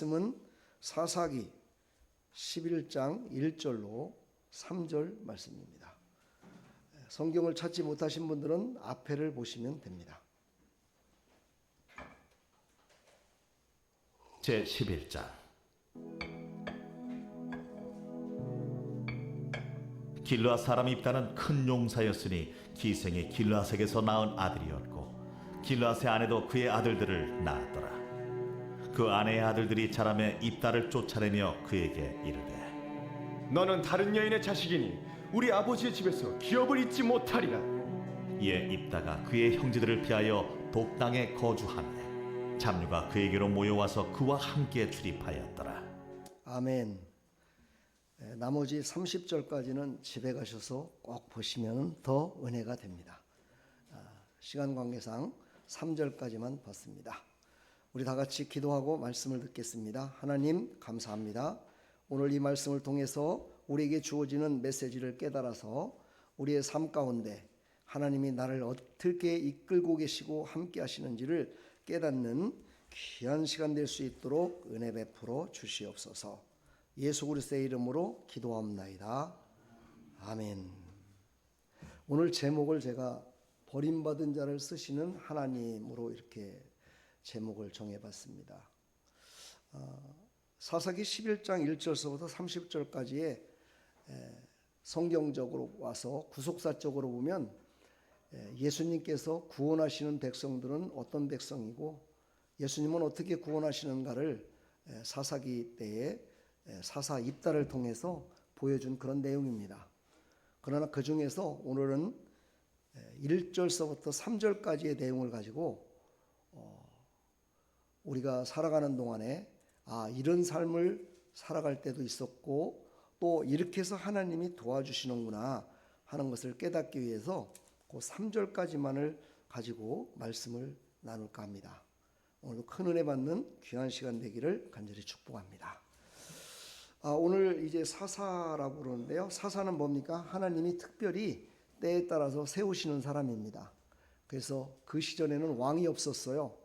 말씀은 사사기 11장 1절로 3절 말씀입니다. 성경을 찾지 못하신 분들은 앞에를 보시면 됩니다. 제11장. 길르앗 사람 입다는 큰 용사였으니 기생이 길르앗에게서 낳은 아들이었고 길르앗의 아내도 그의 아들들을 낳았더라. 그 아내의 아들들이 자라매 입다를 쫓아내며 그에게 이르되 너는 다른 여인의 자식이니 우리 아버지의 집에서 기업을 잊지 못하리라. 이에 입다가 그의 형제들을 피하여 독당에 거주하매 잡류가 그에게로 모여와서 그와 함께 출입하였더라. 아멘. 나머지 30절까지는 집에 가셔서 꼭 보시면 더 은혜가 됩니다. 시간 관계상 3절까지만 봤습니다. 우리 다 같이 기도하고 말씀을 듣겠습니다. 하나님 감사합니다. 오늘 이 말씀을 통해서 우리에게 주어지는 메시지를 깨달아서 우리의 삶 가운데 하나님이 나를 어떻게 이끌고 계시고 함께 하시는지를 깨닫는 귀한 시간 될 수 있도록 은혜 베풀어 주시옵소서. 예수 그리스도의 이름으로 기도합나이다. 아멘. 오늘 제목을 제가 버림받은 자를 쓰시는 하나님으로 이렇게 제목을 정해봤습니다. 사사기 11장 1절서부터 30절까지의 성경적으로 와서 구속사적으로 보면 예수님께서 구원하시는 백성들은 어떤 백성이고 예수님은 어떻게 구원하시는가를 사사기 때에 사사 입다를 통해서 보여준 그런 내용입니다. 그러나 그 중에서 오늘은 1절서부터 3절까지의 내용을 가지고 우리가 살아가는 동안에 이런 삶을 살아갈 때도 있었고 또 이렇게 해서 하나님이 도와주시는구나 하는 것을 깨닫기 위해서 그 3절까지만을 가지고 말씀을 나눌까 합니다. 오늘도 큰 은혜 받는 귀한 시간 되기를 간절히 축복합니다. 오늘 이제 사사라고 그러는데요. 사사는 뭡니까? 하나님이 특별히 때에 따라서 세우시는 사람입니다. 그래서 그 시절에는 왕이 없었어요.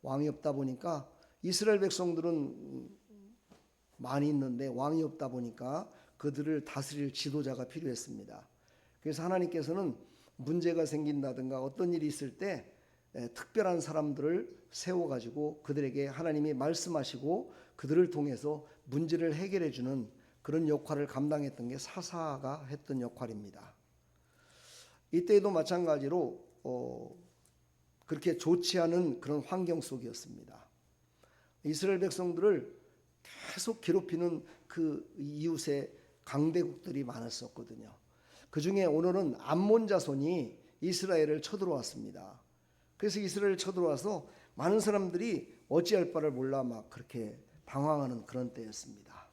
왕이 없다 보니까 이스라엘 백성들은 많이 있는데 왕이 없다 보니까 그들을 다스릴 지도자가 필요했습니다. 그래서 하나님께서는 문제가 생긴다든가 어떤 일이 있을 때 특별한 사람들을 세워가지고 그들에게 하나님이 말씀하시고 그들을 통해서 문제를 해결해 주는 그런 역할을 감당했던 게 사사가 했던 역할입니다. 이때에도 마찬가지로 그렇게 좋지 않은 그런 환경 속이었습니다. 이스라엘 백성들을 계속 괴롭히는 그 이웃의 강대국들이 많았었거든요. 그 중에 오늘은 암몬 자손이 이스라엘을 쳐들어왔습니다. 그래서 이스라엘을 쳐들어와서 많은 사람들이 어찌할 바를 몰라 막 그렇게 방황하는 그런 때였습니다.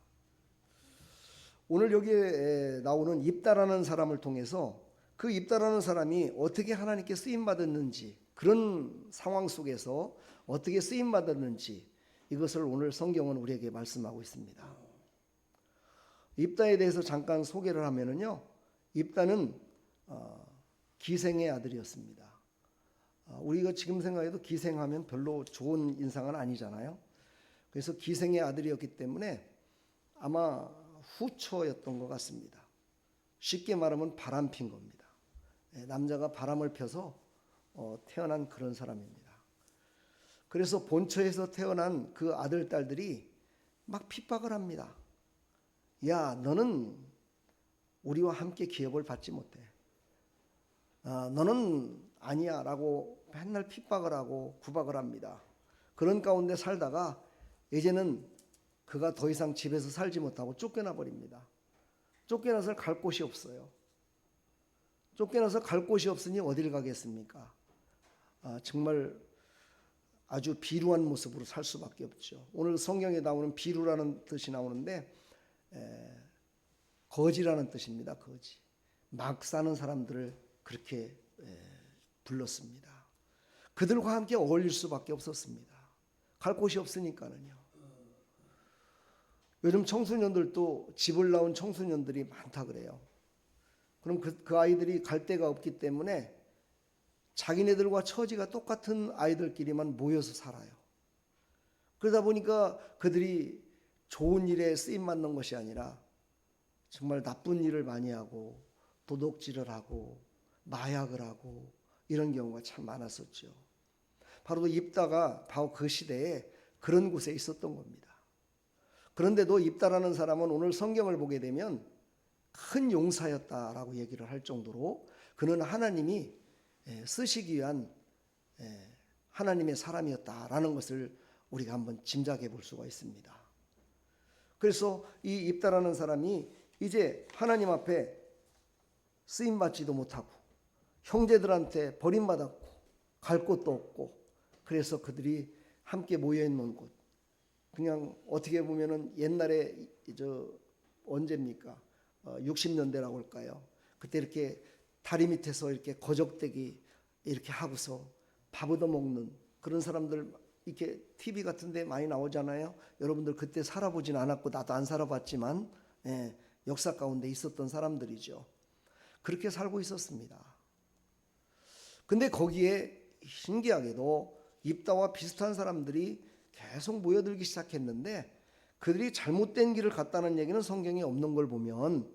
오늘 여기에 나오는 입다라는 사람을 통해서 그 입다라는 사람이 어떻게 하나님께 쓰임받았는지 그런 상황 속에서 어떻게 쓰임받았는지 이것을 오늘 성경은 우리에게 말씀하고 있습니다. 입다에 대해서 잠깐 소개를 하면은요, 입다는 기생의 아들이었습니다. 우리가 지금 생각해도 기생하면 별로 좋은 인상은 아니잖아요. 그래서 기생의 아들이었기 때문에 아마 후처였던 것 같습니다. 쉽게 말하면 바람핀 겁니다. 남자가 바람을 펴서 태어난 그런 사람입니다. 그래서 본처에서 태어난 그 아들, 딸들이 막 핍박을 합니다. 야, 너는 우리와 함께 기업을 받지 못해. 너는 아니야 라고 맨날 핍박을 하고 구박을 합니다. 그런 가운데 살다가 이제는 그가 더 이상 집에서 살지 못하고 쫓겨나 버립니다. 쫓겨나서 갈 곳이 없어요. 쫓겨나서 갈 곳이 없으니 어딜 가겠습니까? 정말 아주 비루한 모습으로 살 수밖에 없죠. 오늘 성경에 나오는 비루라는 뜻이 나오는데 거지라는 뜻입니다. 거지. 막 사는 사람들을 그렇게 불렀습니다. 그들과 함께 어울릴 수밖에 없었습니다. 갈 곳이 없으니까는요. 요즘 청소년들도 집을 나온 청소년들이 많다 그래요. 그럼 그 아이들이 갈 데가 없기 때문에 자기네들과 처지가 똑같은 아이들끼리만 모여서 살아요. 그러다 보니까 그들이 좋은 일에 쓰임 받는 것이 아니라 정말 나쁜 일을 많이 하고 도둑질을 하고 마약을 하고 이런 경우가 참 많았었죠. 바로 입다가 바로 그 시대에 그런 곳에 있었던 겁니다. 그런데도 입다라는 사람은 오늘 성경을 보게 되면 큰 용사였다라고 얘기를 할 정도로 그는 하나님이 쓰시기 위한 하나님의 사람이었다라는 것을 우리가 한번 짐작해 볼 수가 있습니다. 그래서 이 입다라는 사람이 이제 하나님 앞에 쓰임 받지도 못하고 형제들한테 버림받았고 갈 곳도 없고, 그래서 그들이 함께 모여 있는 곳, 그냥 어떻게 보면은 옛날에 언제입니까? 60년대라고 할까요? 그때 이렇게 다리 밑에서 이렇게 거적대기 이렇게 하고서 밥 얻어 먹는 그런 사람들 이렇게 TV 같은 데 많이 나오잖아요. 여러분들 그때 살아보진 않았고 나도 안 살아봤지만 역사 가운데 있었던 사람들이죠. 그렇게 살고 있었습니다. 근데 거기에 신기하게도 입다와 비슷한 사람들이 계속 모여들기 시작했는데 그들이 잘못된 길을 갔다는 얘기는 성경에 없는 걸 보면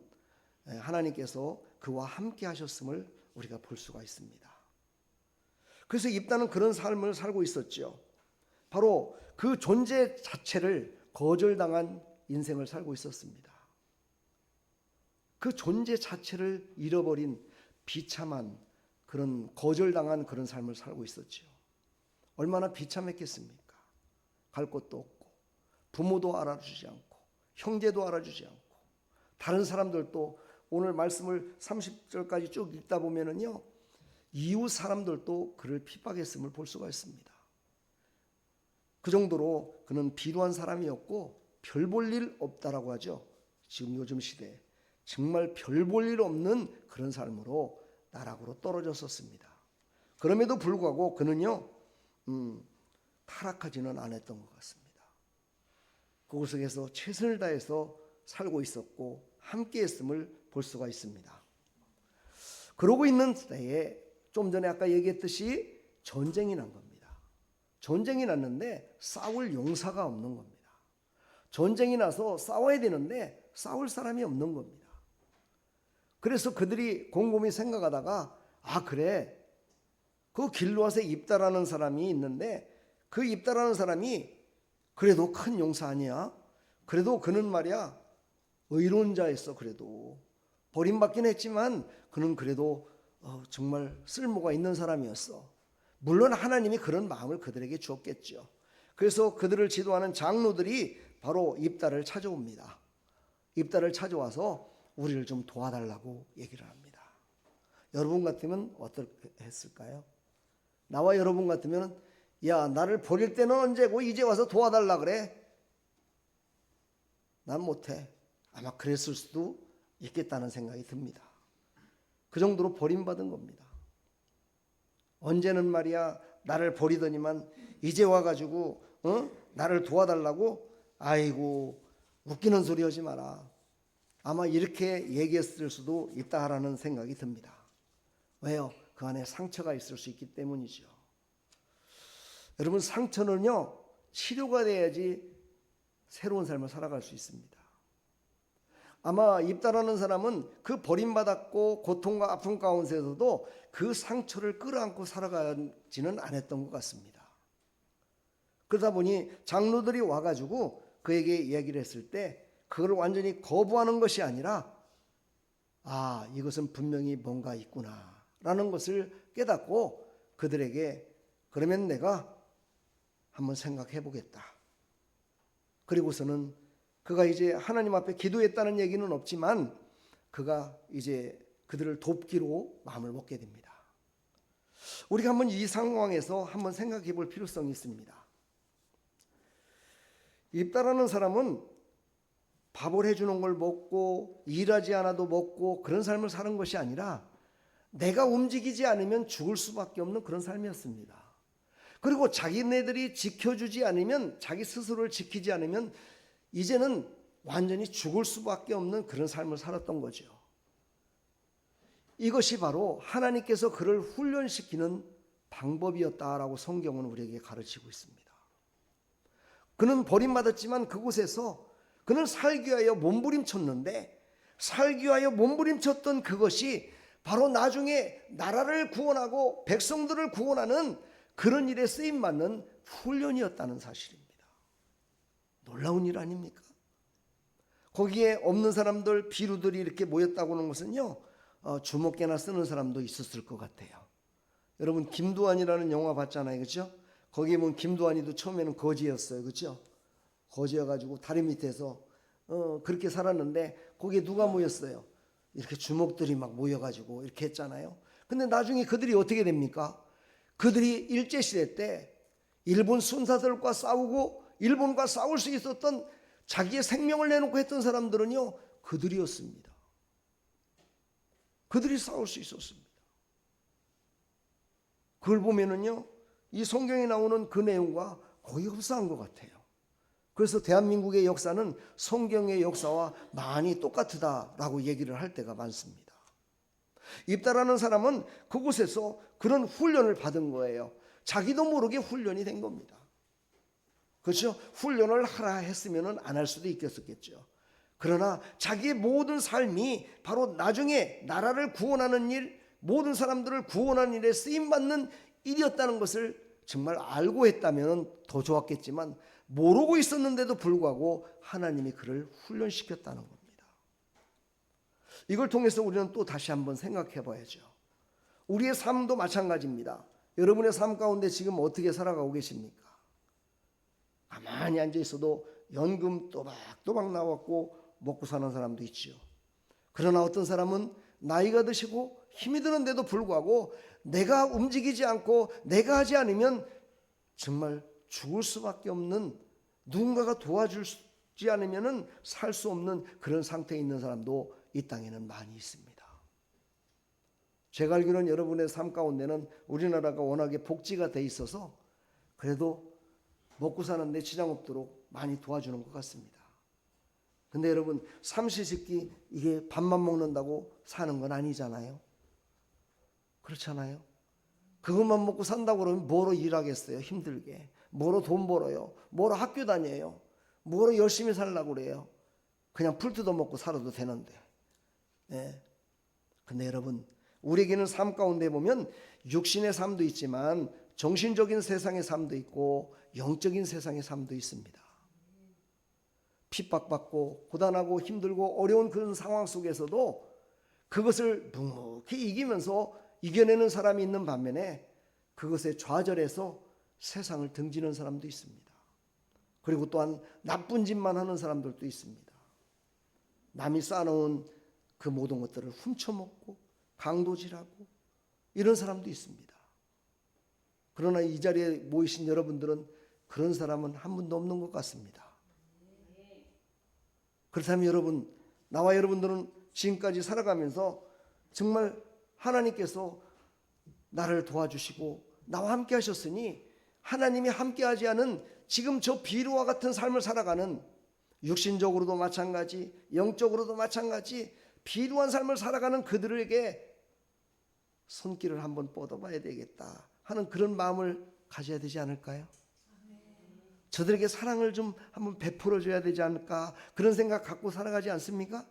하나님께서 그와 함께 하셨음을 우리가 볼 수가 있습니다. 그래서 입다는 그런 삶을 살고 있었죠. 바로 그 존재 자체를 거절당한 인생을 살고 있었습니다. 그 존재 자체를 잃어버린 비참한 그런 거절당한 그런 삶을 살고 있었죠. 얼마나 비참했겠습니까? 갈 곳도 없고 부모도 알아주지 않고 형제도 알아주지 않고 다른 사람들도, 오늘 말씀을 30절까지 쭉 읽다 보면은요, 이웃 사람들도 그를 핍박했음을 볼 수가 있습니다. 그 정도로 그는 비루한 사람이었고 별 볼 일 없다라고 하죠. 지금 요즘 시대에 정말 별 볼 일 없는 그런 삶으로 나락으로 떨어졌었습니다. 그럼에도 불구하고 그는요 타락하지는 않았던 것 같습니다. 그곳에서 최선을 다해서 살고 있었고 함께 했음을 볼 수가 있습니다. 그러고 있는 때에 좀 전에 아까 얘기했듯이 전쟁이 난 겁니다. 전쟁이 났는데 싸울 용사가 없는 겁니다. 전쟁이 나서 싸워야 되는데 싸울 사람이 없는 겁니다. 그래서 그들이 곰곰이 생각하다가 그래, 그 길르앗에 입다라는 사람이 있는데 그 입다라는 사람이 그래도 큰 용사 아니야? 그래도 그는 말이야 의로운 자였어. 그래도 버림받긴 했지만 그는 그래도 정말 쓸모가 있는 사람이었어. 물론 하나님이 그런 마음을 그들에게 주었겠죠. 그래서 그들을 지도하는 장로들이 바로 입다를 찾아옵니다. 입다를 찾아와서 우리를 좀 도와달라고 얘기를 합니다. 여러분 같으면 어떻게 했을까요? 나와 여러분 같으면 야, 나를 버릴 때는 언제고 이제 와서 도와달라 그래? 난 못해. 아마 그랬을 수도 있겠다는 생각이 듭니다. 그 정도로 버림받은 겁니다. 언제는 말이야 나를 버리더니만 이제 와가지고 나를 도와달라고? 아이고, 웃기는 소리 하지 마라. 아마 이렇게 얘기했을 수도 있다라는 생각이 듭니다. 왜요? 그 안에 상처가 있을 수 있기 때문이죠. 여러분, 상처는요 치료가 돼야지 새로운 삶을 살아갈 수 있습니다. 아마 입다라는 사람은 그 버림받았고 고통과 아픔 가운데서도 그 상처를 끌어안고 살아가지는 않았던 것 같습니다. 그러다 보니 장로들이 와가지고 그에게 이야기를 했을 때 그걸 완전히 거부하는 것이 아니라 이것은 분명히 뭔가 있구나 라는 것을 깨닫고 그들에게 그러면 내가 한번 생각해 보겠다. 그리고서는 그가 이제 하나님 앞에 기도했다는 얘기는 없지만 그가 이제 그들을 돕기로 마음을 먹게 됩니다. 우리가 한번 이 상황에서 한번 생각해 볼 필요성이 있습니다. 입다라는 사람은 밥을 해주는 걸 먹고 일하지 않아도 먹고 그런 삶을 사는 것이 아니라 내가 움직이지 않으면 죽을 수밖에 없는 그런 삶이었습니다. 그리고 자기네들이 지켜주지 않으면, 자기 스스로를 지키지 않으면 이제는 완전히 죽을 수밖에 없는 그런 삶을 살았던 거죠. 이것이 바로 하나님께서 그를 훈련시키는 방법이었다라고 성경은 우리에게 가르치고 있습니다. 그는 버림받았지만 그곳에서 그는 살기 위하여 몸부림쳤는데, 살기 위하여 몸부림쳤던 그것이 바로 나중에 나라를 구원하고 백성들을 구원하는 그런 일에 쓰임받는 훈련이었다는 사실입니다. 놀라운 일 아닙니까? 거기에 없는 사람들, 비루들이 이렇게 모였다고 하는 것은요, 주먹개나 쓰는 사람도 있었을 것 같아요. 여러분 김두한이라는 영화 봤잖아요, 그렇죠? 거기에 보면 김두한이도 처음에는 거지였어요, 그렇죠? 거지여가지고 다리 밑에서 그렇게 살았는데 거기에 누가 모였어요? 이렇게 주먹들이 막 모여가지고 이렇게 했잖아요. 근데 나중에 그들이 어떻게 됩니까? 그들이 일제시대 때 일본 순사들과 싸우고 일본과 싸울 수 있었던, 자기의 생명을 내놓고 했던 사람들은요, 그들이었습니다. 그들이 싸울 수 있었습니다. 그걸 보면은요, 이 성경에 나오는 그 내용과 거의 흡사한 것 같아요. 그래서 대한민국의 역사는 성경의 역사와 많이 똑같다라고 얘기를 할 때가 많습니다. 입다라는 사람은 그곳에서 그런 훈련을 받은 거예요. 자기도 모르게 훈련이 된 겁니다. 그렇죠? 훈련을 하라 했으면 안 할 수도 있겠었겠죠. 그러나 자기의 모든 삶이 바로 나중에 나라를 구원하는 일, 모든 사람들을 구원하는 일에 쓰임받는 일이었다는 것을 정말 알고 했다면 더 좋았겠지만, 모르고 있었는데도 불구하고 하나님이 그를 훈련시켰다는 겁니다. 이걸 통해서 우리는 또 다시 한번 생각해 봐야죠. 우리의 삶도 마찬가지입니다. 여러분의 삶 가운데 지금 어떻게 살아가고 계십니까? 가만히 앉아 있어도 연금 또박또박 나왔고 먹고 사는 사람도 있죠. 그러나 어떤 사람은 나이가 드시고 힘이 드는데도 불구하고 내가 움직이지 않고 내가 하지 않으면 정말 죽을 수밖에 없는, 누군가가 도와주지 않으면 살 수 없는 그런 상태에 있는 사람도 이 땅에는 많이 있습니다. 제가 알기로는 여러분의 삶 가운데는 우리나라가 워낙에 복지가 돼 있어서 그래도 먹고 사는데 지장 없도록 많이 도와주는 것 같습니다. 근데 여러분, 삼시세끼 이게 밥만 먹는다고 사는 건 아니잖아요. 그렇잖아요. 그것만 먹고 산다고 그러면 뭐로 일하겠어요? 힘들게. 뭐로 돈 벌어요? 뭐로 학교 다녀요? 뭐로 열심히 살려고 그래요? 그냥 풀 뜯어 먹고 살아도 되는데. 네. 근데 여러분, 우리에게는 삶 가운데 보면 육신의 삶도 있지만 정신적인 세상의 삶도 있고 영적인 세상의 삶도 있습니다. 핍박받고 고단하고 힘들고 어려운 그런 상황 속에서도 그것을 묵묵히 이기면서 이겨내는 사람이 있는 반면에 그것에 좌절해서 세상을 등지는 사람도 있습니다. 그리고 또한 나쁜 짓만 하는 사람들도 있습니다. 남이 쌓아놓은 그 모든 것들을 훔쳐먹고 강도질하고 이런 사람도 있습니다. 그러나 이 자리에 모이신 여러분들은 그런 사람은 한 분도 없는 것 같습니다. 그렇다면 여러분, 나와 여러분들은 지금까지 살아가면서 정말 하나님께서 나를 도와주시고 나와 함께 하셨으니, 하나님이 함께하지 않은 지금 저 비루와 같은 삶을 살아가는, 육신적으로도 마찬가지, 영적으로도 마찬가지 비루한 삶을 살아가는 그들에게 손길을 한번 뻗어봐야 되겠다 하는 그런 마음을 가져야 되지 않을까요? 저들에게 사랑을 좀 한번 베풀어줘야 되지 않을까, 그런 생각 갖고 살아가지 않습니까?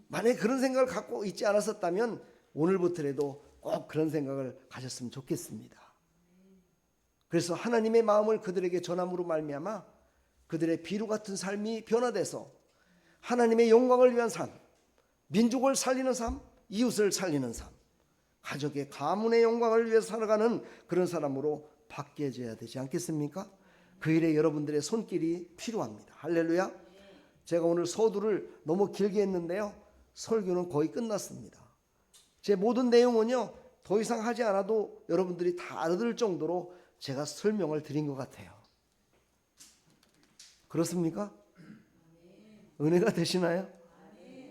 만약에 그런 생각을 갖고 있지 않았었다면 오늘부터라도 꼭 그런 생각을 가졌으면 좋겠습니다. 그래서 하나님의 마음을 그들에게 전함으로 말미암아 그들의 비루 같은 삶이 변화돼서 하나님의 영광을 위한 삶, 민족을 살리는 삶, 이웃을 살리는 삶, 가족의 가문의 영광을 위해서 살아가는 그런 사람으로 바뀌어져야 되지 않겠습니까? 그 일에 여러분들의 손길이 필요합니다. 할렐루야. 제가 오늘 서두를 너무 길게 했는데요, 설교는 거의 끝났습니다. 제 모든 내용은요 더 이상 하지 않아도 여러분들이 다 알아들 정도로 제가 설명을 드린 것 같아요. 그렇습니까? 은혜가 되시나요?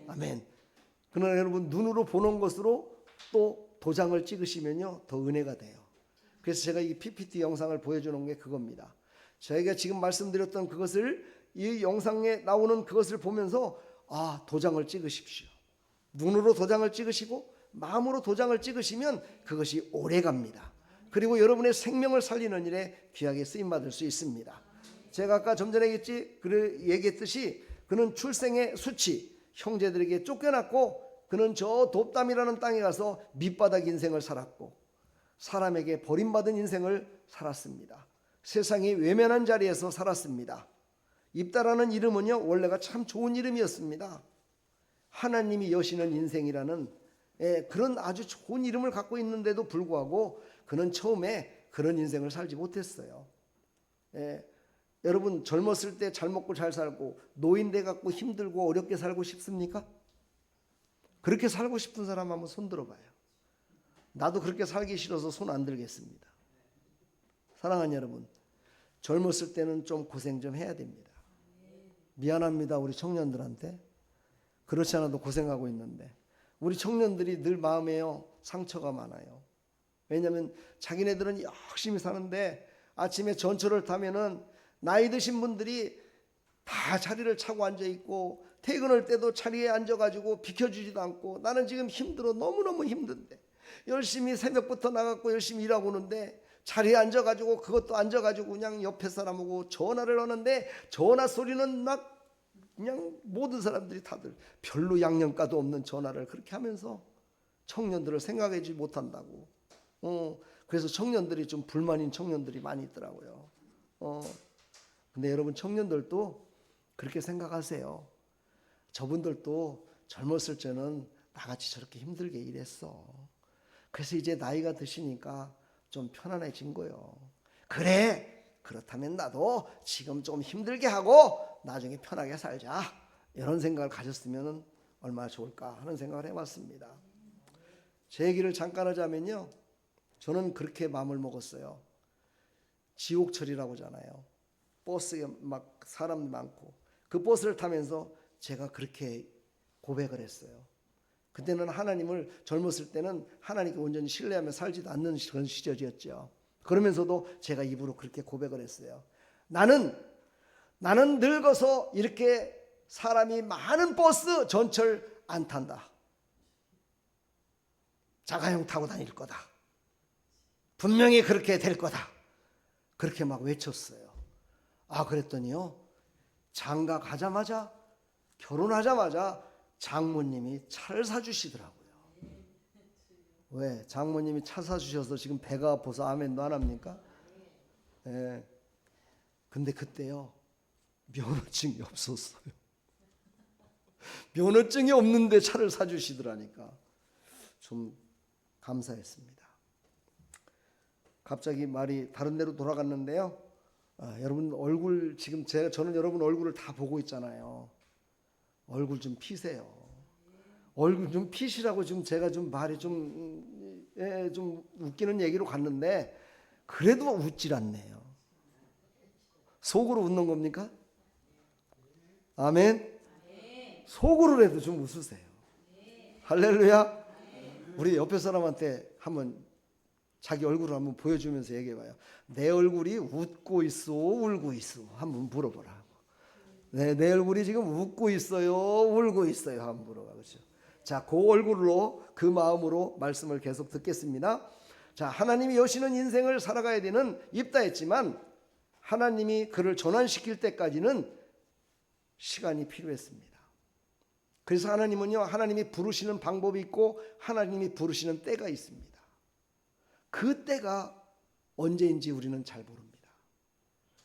아멘. 그러나 여러분, 눈으로 보는 것으로 또 도장을 찍으시면요 더 은혜가 돼요. 그래서 제가 이 PPT 영상을 보여주는 게 그겁니다. 저희가 지금 말씀드렸던 그것을 이 영상에 나오는 그것을 보면서 도장을 찍으십시오. 눈으로 도장을 찍으시고 마음으로 도장을 찍으시면 그것이 오래 갑니다. 그리고 여러분의 생명을 살리는 일에 귀하게 쓰임받을 수 있습니다. 제가 아까 좀 전에 얘기했듯이 그는 출생의 수치, 형제들에게 쫓겨났고 그는 저 돕담이라는 땅에 가서 밑바닥 인생을 살았고 사람에게 버림받은 인생을 살았습니다. 세상이 외면한 자리에서 살았습니다. 입다라는 이름은요 원래가 참 좋은 이름이었습니다. 하나님이 여시는 인생이라는 그런 아주 좋은 이름을 갖고 있는데도 불구하고 그는 처음에 그런 인생을 살지 못했어요. 여러분 젊었을 때 잘 먹고 잘 살고 노인 돼 갖고 힘들고 어렵게 살고 싶습니까? 그렇게 살고 싶은 사람 한번 손 들어봐요. 나도 그렇게 살기 싫어서 손 안 들겠습니다. 사랑하는 여러분, 젊었을 때는 좀 고생 좀 해야 됩니다. 미안합니다 우리 청년들한테. 그렇지 않아도 고생하고 있는데 우리 청년들이 늘 마음에요 상처가 많아요. 왜냐하면 자기네들은 열심히 사는데 아침에 전철을 타면은 나이 드신 분들이 다 자리를 차고 앉아 있고 퇴근할 때도 자리에 앉아가지고 비켜주지도 않고 나는 지금 힘들어 너무너무 힘든데 열심히 새벽부터 나갔고 열심히 일하고 오는데 자리에 앉아가지고 그것도 앉아가지고 그냥 옆에 사람하고 전화를 하는데 전화 소리는 막 그냥 모든 사람들이 다들 별로 양념가도 없는 전화를 그렇게 하면서 청년들을 생각하지 못한다고. 그래서 청년들이 좀 불만인 청년들이 많이 있더라고요. 근데 여러분 청년들도 그렇게 생각하세요. 저분들도 젊었을 때는 나같이 저렇게 힘들게 일했어. 그래서 이제 나이가 드시니까 좀 편안해진 거예요. 그래 그렇다면 나도 지금 좀 힘들게 하고 나중에 편하게 살자 이런 생각을 가졌으면 얼마나 좋을까 하는 생각을 해봤습니다. 제 얘기를 잠깐 하자면요 저는 그렇게 마음을 먹었어요. 지옥철이라고 하잖아요. 버스에 막 사람 많고 그 버스를 타면서 제가 그렇게 고백을 했어요. 그때는 하나님을 젊었을 때는 하나님께 온전히 신뢰하며 살지도 않는 그런 시절이었죠. 그러면서도 제가 입으로 그렇게 고백을 했어요. 나는 늙어서 이렇게 사람이 많은 버스 전철 안 탄다. 자가용 타고 다닐 거다. 분명히 그렇게 될 거다. 그렇게 막 외쳤어요. 그랬더니요 장가 가자마자 결혼하자마자 장모님이 차를 사주시더라고요. 왜? 장모님이 차 사주셔서 지금 배가 아파서 아멘도 안 합니까? 예. 근데 그때요 면허증이 없었어요. 면허증이 없는데 차를 사주시더라니까 좀 감사했습니다. 갑자기 말이 다른 데로 돌아갔는데요. 여러분 얼굴 지금 저는 여러분 얼굴을 다 보고 있잖아요. 얼굴 좀 피세요. 얼굴 좀 피시라고 지금 제가 좀 말이 좀 웃기는 얘기로 갔는데 그래도 웃질 않네요. 속으로 웃는 겁니까? 아멘. 속으로라도 좀 웃으세요. 할렐루야. 우리 옆에 사람한테 한번 자기 얼굴을 한번 보여주면서 얘기해봐요. 내 얼굴이 웃고 있어 울고 있어 한번 물어보라. 내 얼굴이 지금 웃고 있어요 울고 있어요 한번 물어봐. 그렇죠? 자, 그 얼굴로 그 마음으로 말씀을 계속 듣겠습니다. 자, 하나님이 여시는 인생을 살아가야 되는 입다했지만 하나님이 그를 전환시킬 때까지는 시간이 필요했습니다. 그래서 하나님은요 하나님이 부르시는 방법이 있고 하나님이 부르시는 때가 있습니다. 그 때가 언제인지 우리는 잘 모릅니다.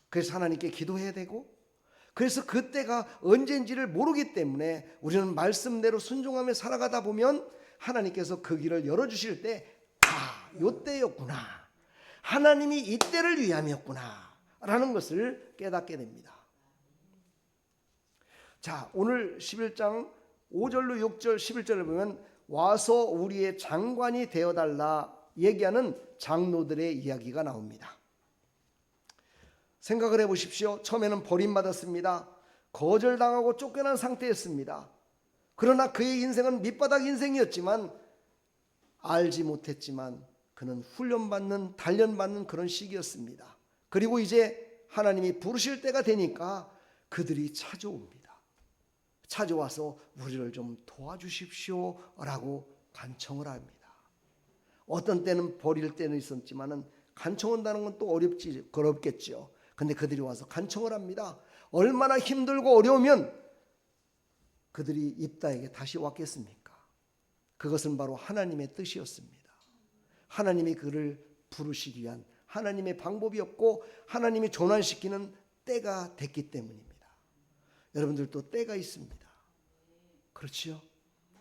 그래서 하나님께 기도해야 되고 그래서 그 때가 언제인지를 모르기 때문에 우리는 말씀대로 순종하며 살아가다 보면 하나님께서 그 길을 열어주실 때 요 때였구나. 하나님이 이 때를 위함이었구나 라는 것을 깨닫게 됩니다. 자, 오늘 11장 5절로 6절 11절을 보면 와서 우리의 장관이 되어달라 얘기하는 장로들의 이야기가 나옵니다. 생각을 해보십시오. 처음에는 버림받았습니다. 거절당하고 쫓겨난 상태였습니다. 그러나 그의 인생은 밑바닥 인생이었지만 알지 못했지만 그는 훈련받는 단련받는 그런 시기였습니다. 그리고 이제 하나님이 부르실 때가 되니까 그들이 찾아옵니다. 찾아와서 우리를 좀 도와주십시오 라고 간청을 합니다. 어떤 때는 버릴 때는 있었지만은 간청한다는 건 또 어렵겠죠. 근데 그들이 와서 간청을 합니다. 얼마나 힘들고 어려우면 그들이 입다에게 다시 왔겠습니까? 그것은 바로 하나님의 뜻이었습니다. 하나님이 그를 부르시기 위한 하나님의 방법이었고 하나님이 전환시키는 때가 됐기 때문입니다. 여러분들도 때가 있습니다. 그렇지요?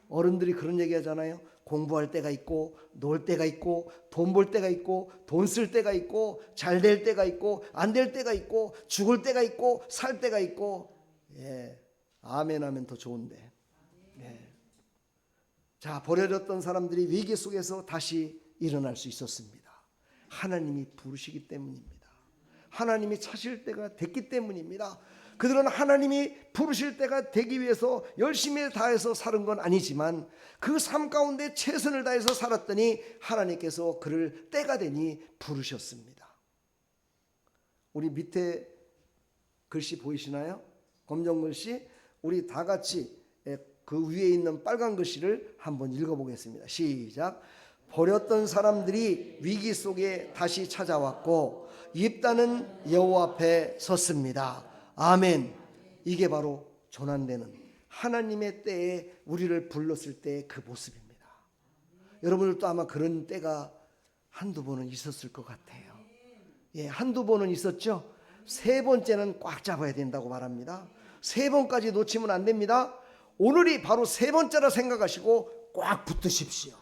어른들이 그런 얘기 하잖아요. 공부할 때가 있고 놀 때가 있고 돈 벌 때가 있고 돈 쓸 때가 있고 잘 될 때가 있고 안 될 때가 있고 죽을 때가 있고 살 때가 있고. 예, 아멘 하면 더 좋은데. 예. 자, 버려졌던 사람들이 위기 속에서 다시 일어날 수 있었습니다. 하나님이 부르시기 때문입니다. 하나님이 차실 때가 됐기 때문입니다. 그들은 하나님이 부르실 때가 되기 위해서 열심히 다해서 사는 건 아니지만 그 삶 가운데 최선을 다해서 살았더니 하나님께서 그를 때가 되니 부르셨습니다. 우리 밑에 글씨 보이시나요? 검정 글씨. 우리 다 같이 그 위에 있는 빨간 글씨를 한번 읽어보겠습니다. 시작. 버렸던 사람들이 위기 속에 다시 찾아왔고 입다는 여호와 앞에 섰습니다. 아멘. 이게 바로 전환되는 하나님의 때에 우리를 불렀을 때의 그 모습입니다. 여러분들도 아마 그런 때가 한두 번은 있었을 것 같아요. 예, 한두 번은 있었죠. 세 번째는 꽉 잡아야 된다고 말합니다. 세 번까지 놓치면 안 됩니다. 오늘이 바로 세 번째라 생각하시고 꽉 붙으십시오.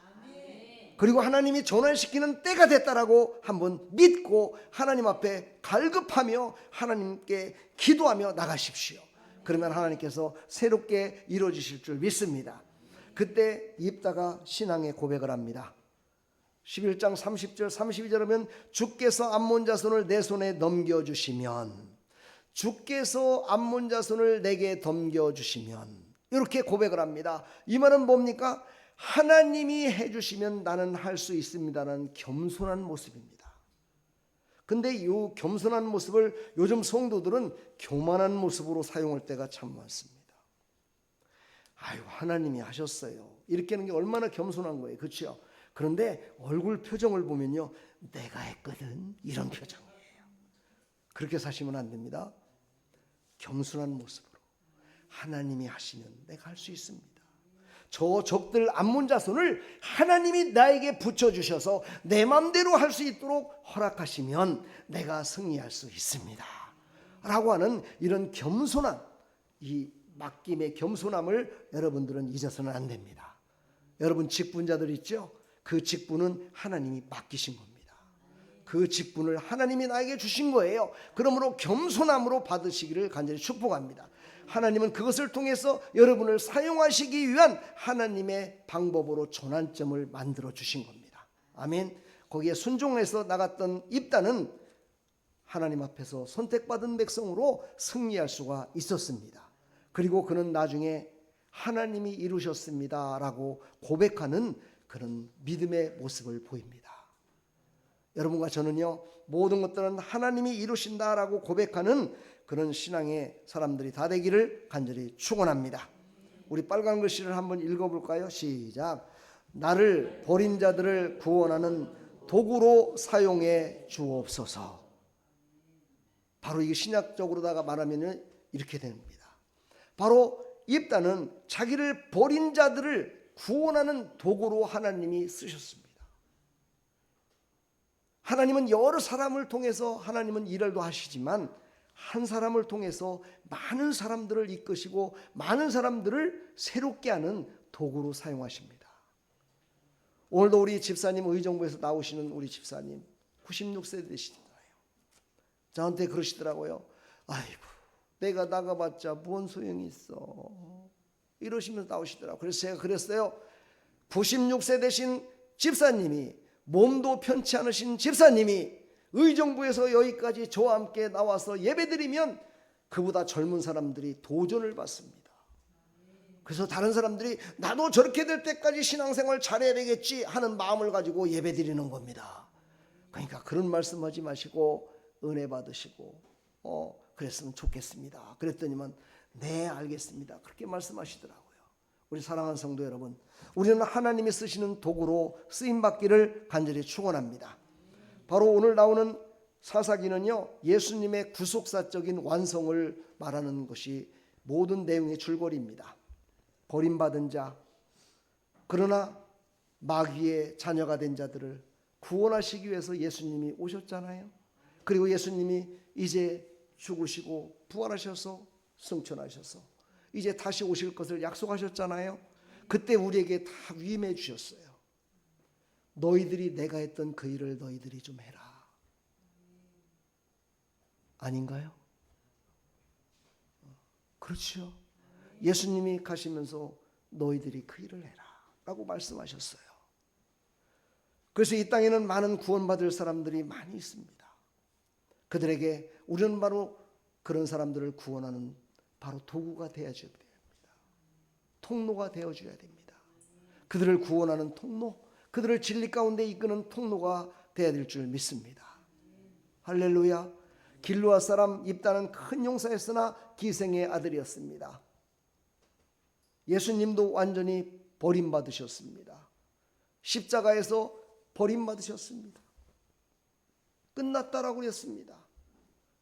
그리고 하나님이 전환시키는 때가 됐다라고 한번 믿고 하나님 앞에 갈급하며 하나님께 기도하며 나가십시오. 그러면 하나님께서 새롭게 이루어지실 줄 믿습니다. 그때 입다가 신앙의 고백을 합니다. 11장 30절 32절 하면 주께서 암몬 자손을 내 손에 넘겨주시면, 주께서 암몬 자손을 내게 넘겨주시면, 이렇게 고백을 합니다. 이 말은 뭡니까? 하나님이 해주시면 나는 할 수 있습니다라는 겸손한 모습입니다. 근데 이 겸손한 모습을 요즘 성도들은 교만한 모습으로 사용할 때가 참 많습니다. 아유, 하나님이 하셨어요. 이렇게 하는 게 얼마나 겸손한 거예요. 그렇죠? 그런데 얼굴 표정을 보면요, 내가 했거든, 이런 표정이에요. 그렇게 사시면 안 됩니다. 겸손한 모습으로 하나님이 하시면 내가 할 수 있습니다. 저 적들 암몬 자손을 하나님이 나에게 붙여주셔서 내 맘대로 할 수 있도록 허락하시면 내가 승리할 수 있습니다 라고 하는 이런 겸손한, 이 맡김의 겸손함을 여러분들은 잊어서는 안 됩니다. 여러분 직분자들 있죠? 그 직분은 하나님이 맡기신 겁니다. 그 직분을 하나님이 나에게 주신 거예요. 그러므로 겸손함으로 받으시기를 간절히 축복합니다. 하나님은 그것을 통해서 여러분을 사용하시기 위한 하나님의 방법으로 전환점을 만들어 주신 겁니다. 아멘. 거기에 순종해서 나갔던 입다는 하나님 앞에서 선택받은 백성으로 승리할 수가 있었습니다. 그리고 그는 나중에 하나님이 이루셨습니다 라고 고백하는 그런 믿음의 모습을 보입니다. 여러분과 저는요, 모든 것들은 하나님이 이루신다라고 고백하는 그런 신앙의 사람들이 다 되기를 간절히 축원합니다. 우리 빨간 글씨를 한번 읽어볼까요? 시작. 나를 버린 자들을 구원하는 도구로 사용해 주옵소서. 바로 이게 신약적으로다가 말하면 이렇게 됩니다. 바로 입다는 자기를 버린 자들을 구원하는 도구로 하나님이 쓰셨습니다. 하나님은 여러 사람을 통해서 하나님은 일을 하시지만 한 사람을 통해서 많은 사람들을 이끄시고 많은 사람들을 새롭게 하는 도구로 사용하십니다. 오늘도 우리 집사님, 의정부에서 나오시는 우리 집사님 96세 되시잖아요. 저한테 그러시더라고요. 아이고, 내가 나가봤자 뭔 소용이 있어, 이러시면서 나오시더라고요. 그래서 제가 그랬어요. 96세 되신 집사님이, 몸도 편치 않으신 집사님이 의정부에서 여기까지 저와 함께 나와서 예배드리면 그보다 젊은 사람들이 도전을 받습니다. 그래서 다른 사람들이 나도 저렇게 될 때까지 신앙생활 잘해야 되겠지 하는 마음을 가지고 예배드리는 겁니다. 그러니까 그런 말씀하지 마시고 은혜 받으시고 그랬으면 좋겠습니다. 그랬더니만 네, 알겠습니다, 그렇게 말씀하시더라고요. 우리 사랑하는 성도 여러분, 우리는 하나님이 쓰시는 도구로 쓰임받기를 간절히 축원합니다. 바로 오늘 나오는 사사기는요, 예수님의 구속사적인 완성을 말하는 것이 모든 내용의 줄거리입니다. 버림받은 자, 그러나 마귀의 자녀가 된 자들을 구원하시기 위해서 예수님이 오셨잖아요. 그리고 예수님이 이제 죽으시고 부활하셔서 승천하셔서 이제 다시 오실 것을 약속하셨잖아요. 그때 우리에게 다 위임해 주셨어요. 너희들이 내가 했던 그 일을 너희들이 좀 해라. 아닌가요? 그렇죠. 예수님이 가시면서 너희들이 그 일을 해라 라고 말씀하셨어요. 그래서 이 땅에는 많은 구원받을 사람들이 많이 있습니다. 그들에게 우리는 바로 그런 사람들을 구원하는 바로 도구가 되어줘야 됩니다. 통로가 되어줘야 됩니다. 그들을 구원하는 통로, 그들을 진리 가운데 이끄는 통로가 되어야 될 줄 믿습니다. 할렐루야. 길르앗 사람 입다는 큰 용사였으나 기생의 아들이었습니다. 예수님도 완전히 버림받으셨습니다. 십자가에서 버림받으셨습니다. 끝났다라고 했습니다.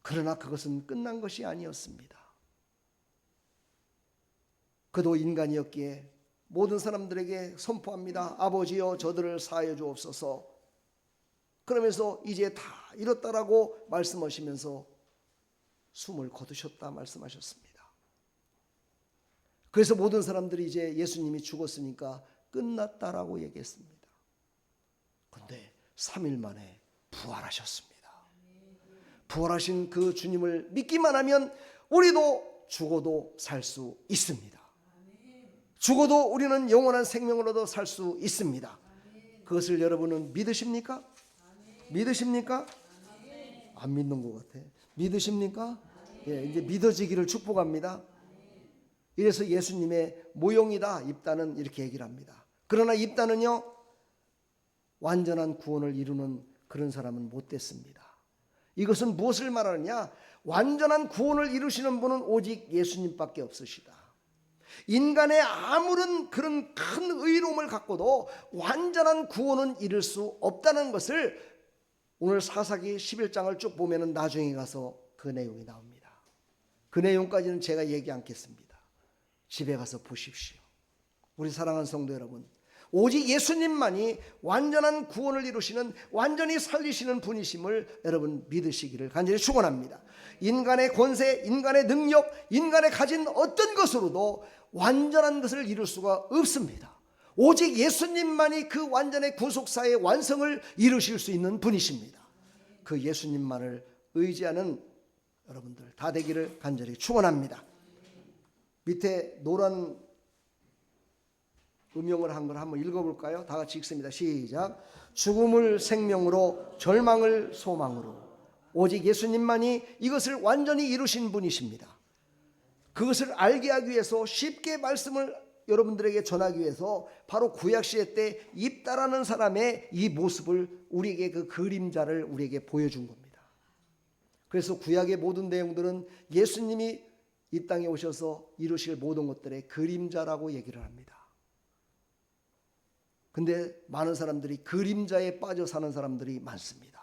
그러나 그것은 끝난 것이 아니었습니다. 그도 인간이었기에 모든 사람들에게 선포합니다. 아버지여 저들을 사하여 주옵소서. 그러면서 이제 다 이뤘다라고 말씀하시면서 숨을 거두셨다 말씀하셨습니다. 그래서 모든 사람들이 이제 예수님이 죽었으니까 끝났다라고 얘기했습니다. 그런데 3일 만에 부활하셨습니다. 부활하신 그 주님을 믿기만 하면 우리도 죽어도 살 수 있습니다. 죽어도 우리는 영원한 생명을 얻어 살 수 있습니다. 그것을 여러분은 믿으십니까? 믿으십니까? 안 믿는 것 같아. 믿으십니까? 예, 이제 믿어지기를 축복합니다. 이래서 예수님의 모형이다 입다는 이렇게 얘기를 합니다. 그러나 입다는요, 완전한 구원을 이루는 그런 사람은 못 됐습니다. 이것은 무엇을 말하느냐? 완전한 구원을 이루시는 분은 오직 예수님밖에 없으시다. 인간의 아무런 그런 큰 의로움을 갖고도 완전한 구원은 이룰 수 없다는 것을 오늘 사사기 11장을 쭉 보면 나중에 가서 그 내용이 나옵니다. 그 내용까지는 제가 얘기 않겠습니다. 집에 가서 보십시오. 우리 사랑하는 성도 여러분, 오직 예수님만이 완전한 구원을 이루시는, 완전히 살리시는 분이심을 여러분 믿으시기를 간절히 축원합니다. 인간의 권세, 인간의 능력, 인간의 가진 어떤 것으로도 완전한 것을 이룰 수가 없습니다. 오직 예수님만이 그 완전의 구속사의 완성을 이루실 수 있는 분이십니다. 그 예수님만을 의지하는 여러분들 다 되기를 간절히 축원합니다. 밑에 노란 음영을 한 걸 한번 읽어볼까요? 다 같이 읽습니다. 시작. 죽음을 생명으로, 절망을 소망으로, 오직 예수님만이 이것을 완전히 이루신 분이십니다. 그것을 알게 하기 위해서, 쉽게 말씀을 여러분들에게 전하기 위해서 바로 구약시대 때 입다라는 사람의 이 모습을, 우리에게 그 그림자를 우리에게 보여준 겁니다. 그래서 구약의 모든 내용들은 예수님이 이 땅에 오셔서 이루실 모든 것들의 그림자라고 얘기를 합니다. 근데 많은 사람들이 그림자에 빠져 사는 사람들이 많습니다.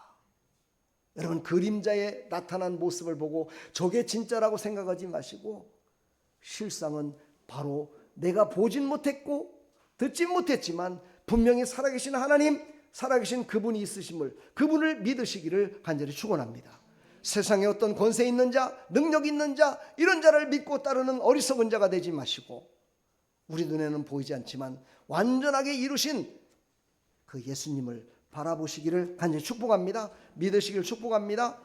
여러분, 그림자에 나타난 모습을 보고 저게 진짜라고 생각하지 마시고, 실상은 바로 내가 보진 못했고 듣진 못했지만 분명히 살아계신 하나님, 살아계신 그분이 있으심을, 그분을 믿으시기를 간절히 축원합니다. 세상에 어떤 권세 있는 자, 능력 있는 자, 이런 자를 믿고 따르는 어리석은 자가 되지 마시고, 우리 눈에는 보이지 않지만 완전하게 이루신 그 예수님을 바라보시기를 간절히 축복합니다. 믿으시기를 축복합니다.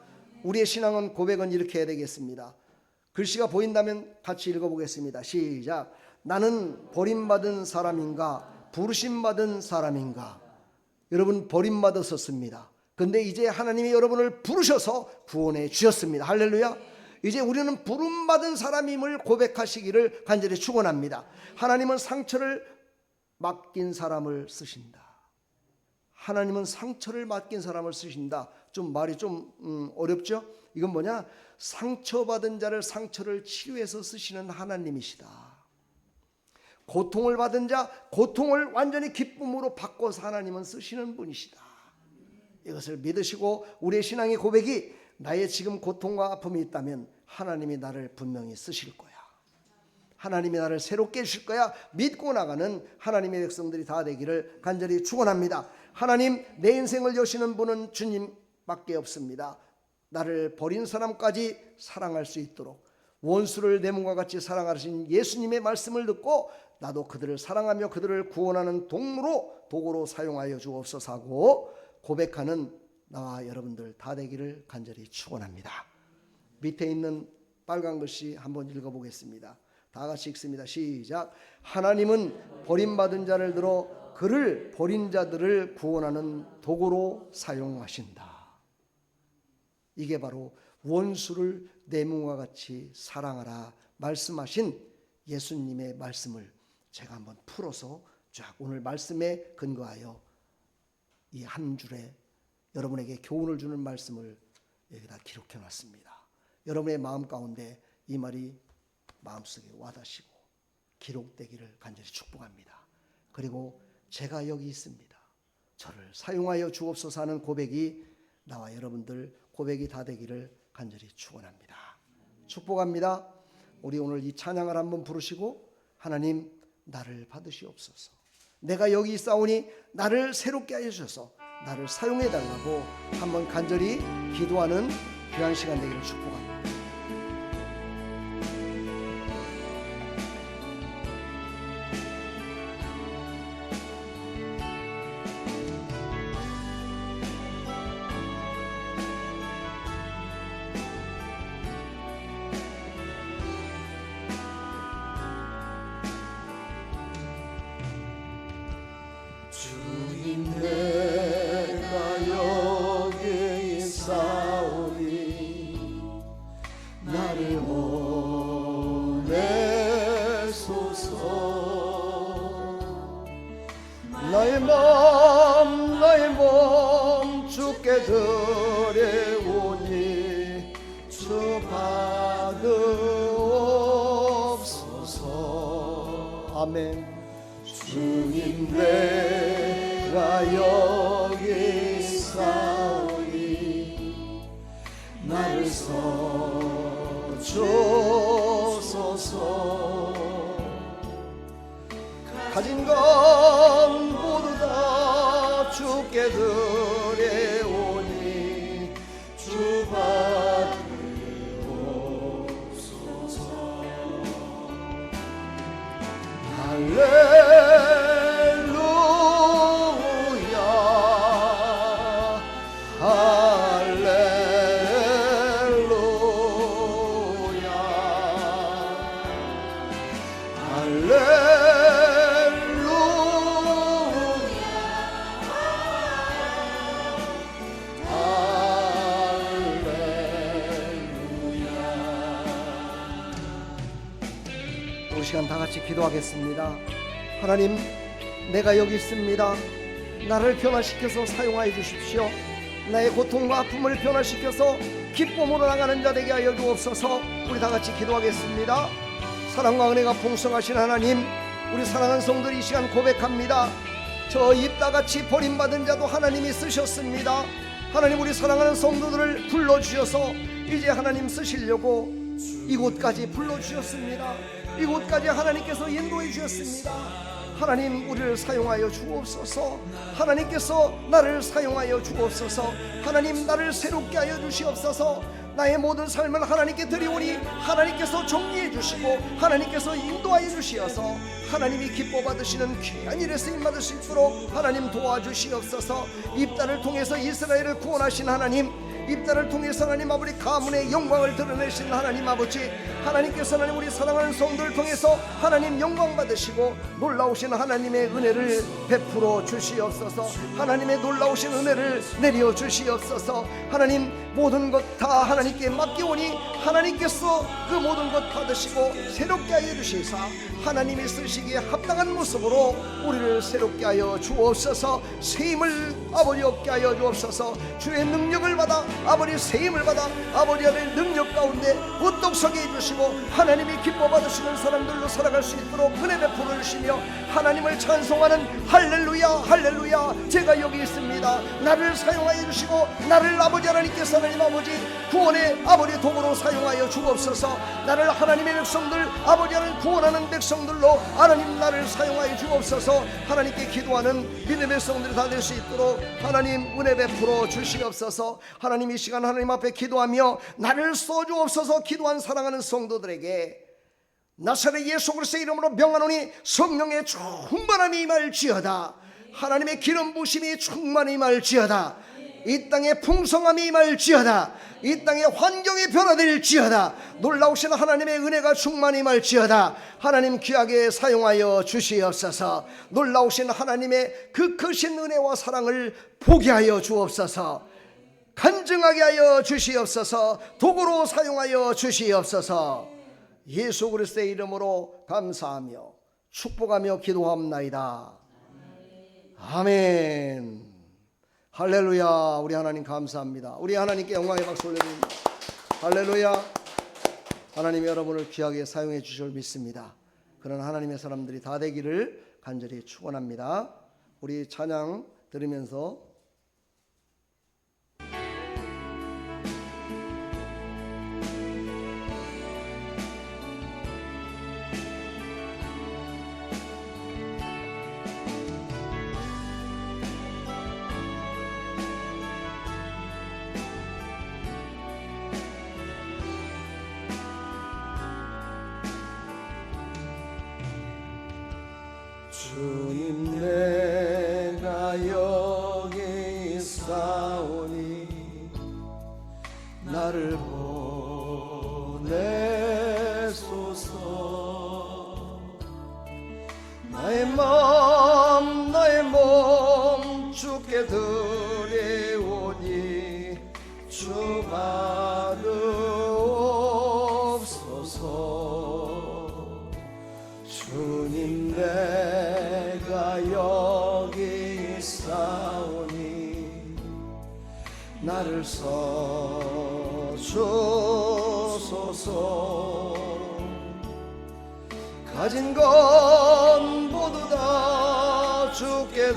우리의 신앙은, 고백은 이렇게 해야 되겠습니다. 글씨가 보인다면 같이 읽어보겠습니다. 시작. 나는 버림받은 사람인가, 부르심받은 사람인가. 여러분, 버림받았었습니다. 근데 이제 하나님이 여러분을 부르셔서 구원해 주셨습니다. 할렐루야. 이제 우리는 부름받은 사람임을 고백하시기를 간절히 축원합니다. 하나님은 상처를 맡긴 사람을 쓰신다. 하나님은 상처를 맡긴 사람을 쓰신다. 좀 말이 좀 어렵죠? 이건 뭐냐? 상처받은 자를 상처를 치유해서 쓰시는 하나님이시다. 고통을 받은 자, 고통을 완전히 기쁨으로 바꿔서 하나님은 쓰시는 분이시다. 이것을 믿으시고 우리의 신앙의 고백이 나의 지금 고통과 아픔이 있다면 하나님이 나를 분명히 쓰실 거야. 하나님이 나를 새롭게 해주실 거야. 믿고 나가는 하나님의 백성들이 다 되기를 간절히 축원합니다. 하나님, 내 인생을 여시는 분은 주님밖에 없습니다. 나를 버린 사람까지 사랑할 수 있도록 원수를 내 몸과 같이 사랑하신 예수님의 말씀을 듣고 나도 그들을 사랑하며 그들을 구원하는 도구로 사용하여 주옵소서 하고 고백하는 나와 여러분들 다 되기를 간절히 축원합니다. 밑에 있는 빨간 글씨 한번 읽어보겠습니다. 다 같이 읽습니다. 시작. 하나님은 버림받은 자를 들어 그를 버린 자들을 구원하는 도구로 사용하신다. 이게 바로 원수를 내 몸과 같이 사랑하라 말씀하신 예수님의 말씀을 제가 한번 풀어서 쫙 오늘 말씀에 근거하여 이 한 줄에 여러분에게 교훈을 주는 말씀을 여기다 기록해 놨습니다. 여러분의 마음 가운데 이 말이 마음속에 와닿으시고 기록되기를 간절히 축복합니다. 그리고 제가 여기 있습니다. 저를 사용하여 주옵소서 하는 고백이 나와 여러분들 고백이 다 되기를 간절히 축원합니다. 축복합니다. 우리 오늘 이 찬양을 한번 부르시고 하나님 나를 받으시옵소서. 내가 여기 있사오니 나를 새롭게 하여 주셔서 나를 사용해 달라고 한번 간절히 기도하는 귀한 시간 되기를 축복합니다. 주님 내가 여기 있사오니 나를 보내소서. 나의 몸 주께 드려오니 주 받으옵소서. 아멘. 주님 내가 여기 있사오니 나를 써주소서. 가진 건 모두 다 주께 드려오니 주 받으옵소서. 할렐루야 할렐루야 할렐루야. 이 시간 다 같이 기도하겠습니다. 하나님, 내가 여기 있습니다. 나를 변화시켜서 사용하여 주십시오. 나의 고통과 아픔을 변화시켜서 기쁨으로 나가는 자 되게 하여 주옵소서. 우리 다 같이 기도하겠습니다. 사랑과 은혜가 풍성하신 하나님, 우리 사랑하는 성도들이 이 시간 고백합니다. 저 입다같이 버림받은 자도 하나님이 쓰셨습니다. 하나님, 우리 사랑하는 성도들을 불러주셔서 이제 하나님 쓰시려고 이곳까지 불러주셨습니다. 이곳까지 하나님께서 인도해 주셨습니다. 하나님, 우리를 사용하여 주옵소서. 하나님께서 나를 사용하여 주옵소서. 하나님, 나를 새롭게 하여 주시옵소서. 나의 모든 삶을 하나님께 드리오니 하나님께서 정리해 주시고 하나님께서 인도하여 주시어서 하나님이 기뻐 받으시는 귀한 일에 쓰임 받을 수 있도록 하나님 도와주시옵소서. 입다를 통해서 이스라엘을 구원하신 하나님, 입다를 통해서 하나님 아버지 가문의 영광을 드러내신 하나님 아버지, 하나님께서 하나님 우리 사랑하는 성도를 통해서 하나님 영광 받으시고 놀라우신 하나님의 은혜를 베풀어 주시옵소서. 하나님의 놀라우신 은혜를 내려 주시옵소서. 하나님, 모든 것 다 하나님께 맡기오니 하나님께서 그 모든 것 받으시고 새롭게 하여 주시사 하나님이 쓰시기에 합당한 모습으로 우리를 새롭게 하여 주옵소서. 새 힘을 아버지 얻게 하여 주옵소서. 주의 능력을 받아 아버지 세임을 받아 아버지 아들 능력 가운데 우뚝 서게 해주시고 하나님이 기뻐 받으시는 사람들로 살아갈 수 있도록 은혜 베풀어 주시며 하나님을 찬송하는 할렐루야 할렐루야 제가 여기 있습니다. 나를 사용하여 주시고 나를 아버지 하나님께서 하나님 아버지 구원의 아버지 도구로 사용하여 주옵소서. 나를 하나님의 백성들 아버지 하나님 구원하는 백성들로 하나님 나를 사용하여 주옵소서. 하나님께 기도하는 믿음의 백성들이 다 될 수 있도록 하나님 은혜 베풀어 주시옵소서. 하나님 이 시간 하나님 앞에 기도하며 나를 써주옵소서. 기도한 사랑하는 성도들에게 나사렛 예수 그리스도의 이름으로 명하노니 성령의 충만함이 임할지어다. 하나님의 기름 부심이 충만히 임할지어다. 이 땅에 풍성함이 임할지어다. 이 땅의 환경이 변화될지어다. 놀라우신 하나님의 은혜가 충만히 임할지어다. 하나님 귀하게 사용하여 주시옵소서. 놀라우신 하나님의 그 크신 은혜와 사랑을 보게 하여 주옵소서. 간증하게 하여 주시옵소서. 도구로 사용하여 주시옵소서. 예수 그리스도의 이름으로 감사하며 축복하며 기도합나이다. 아멘. 할렐루야. 우리 하나님 감사합니다. 우리 하나님께 영광의 박수 올려드립니다. 할렐루야. 하나님이 여러분을 귀하게 사용해 주실 믿습니다. 그런 하나님의 사람들이 다 되기를 간절히 축원합니다. 우리 찬양 들으면서 주님 내가 여기 있사오니 나를 보내소서. 나의 몸 주께 드리오니 주 받으옵소서. 주님 내가 여기 있사오니 나를 써주소서. 가진 건 모두 다 주께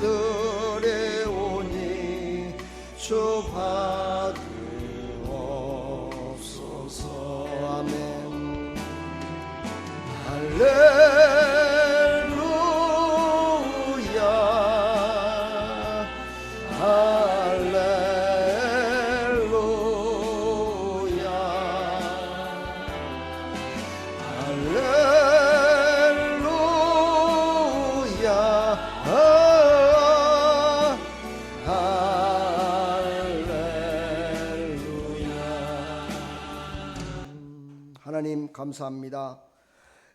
드리오니 주 받으옵소서. 아멘. 할렐루야 할렐루야 할렐루야 할렐루야. 하나님 감사합니다.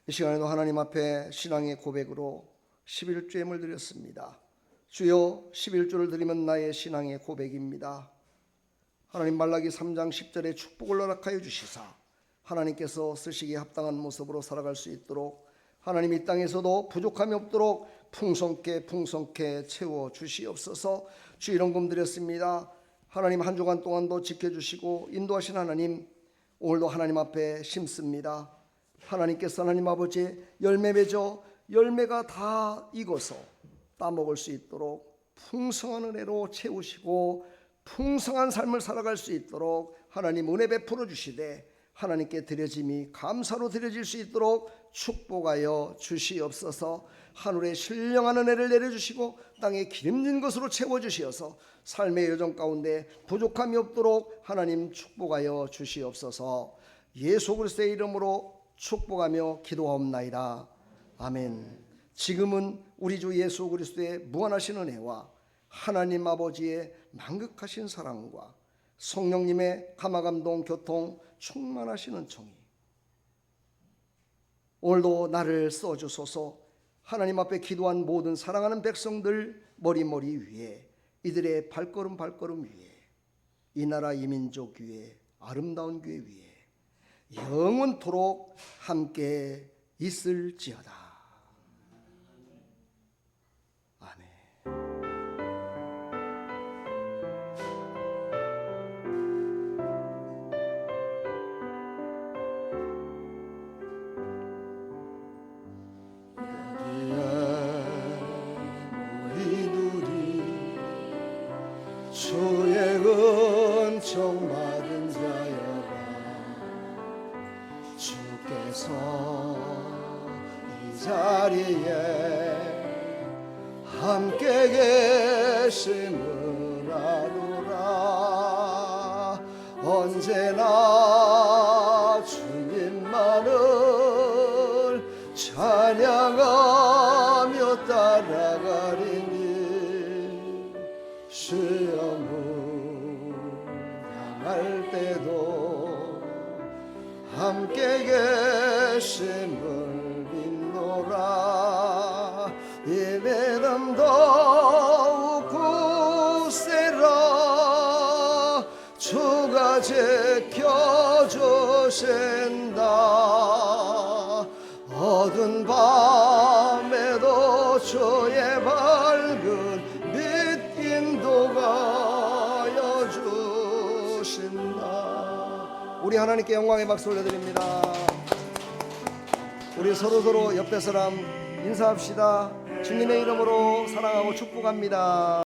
이 시간에도 하나님 앞에 신앙의 고백으로 11주임을 드렸습니다. 주여 11주를 드리면 나의 신앙의 고백입니다. 하나님 말라기 3장 10절에 축복을 허락하여 주시사 하나님께서 쓰시기에 합당한 모습으로 살아갈 수 있도록 하나님 이 땅에서도 부족함이 없도록 풍성케 채워 주시옵소서. 주 이런 금 드렸습니다. 하나님 한 주간 동안도 지켜주시고 인도하신 하나님 오늘도 하나님 앞에 심습니다. 하나님께서 하나님 아버지 열매 맺어 열매가 다 익어서 따먹을 수 있도록 풍성한 은혜로 채우시고 풍성한 삶을 살아갈 수 있도록 하나님 은혜 베풀어 주시되 하나님께 드려짐이 감사로 드려질 수 있도록 축복하여 주시옵소서. 하늘에 신령한 은혜를 내려주시고 땅에 기름진 것으로 채워주시어서 삶의 여정 가운데 부족함이 없도록 하나님 축복하여 주시옵소서. 예수 그리스도의 이름으로 축복하며 기도하옵나이다. 아멘. 지금은 우리 주 예수 그리스도의 무한하신 은혜와 하나님 아버지의 만극하신 사랑과 성령님의 감화감동 교통 충만하신 은총이 오늘도 나를 써주소서. 하나님 앞에 기도한 모든 사랑하는 백성들 머리 위에 이들의 발걸음 위에 이 나라 이 민족 위에 아름다운 교회 위에 영원토록 함께 있을지어다. 아멘. 주의 은총 받은 자여라 주께서 이 자리에 함께 계심을 아노라 언제나 주님만을 찬양하며 따라가리니 시험을 당할 때도 함께 계심을 믿노라 이 믿음 더욱 굳세라 주가 지켜주신다 어두운 밤에도 주의 밝은 빛 인도가여 주신다. 우리 하나님께 영광의 박수 올려드립니다. 우리 서로 옆에 사람 인사합시다. 주님의 이름으로 사랑하고 축복합니다.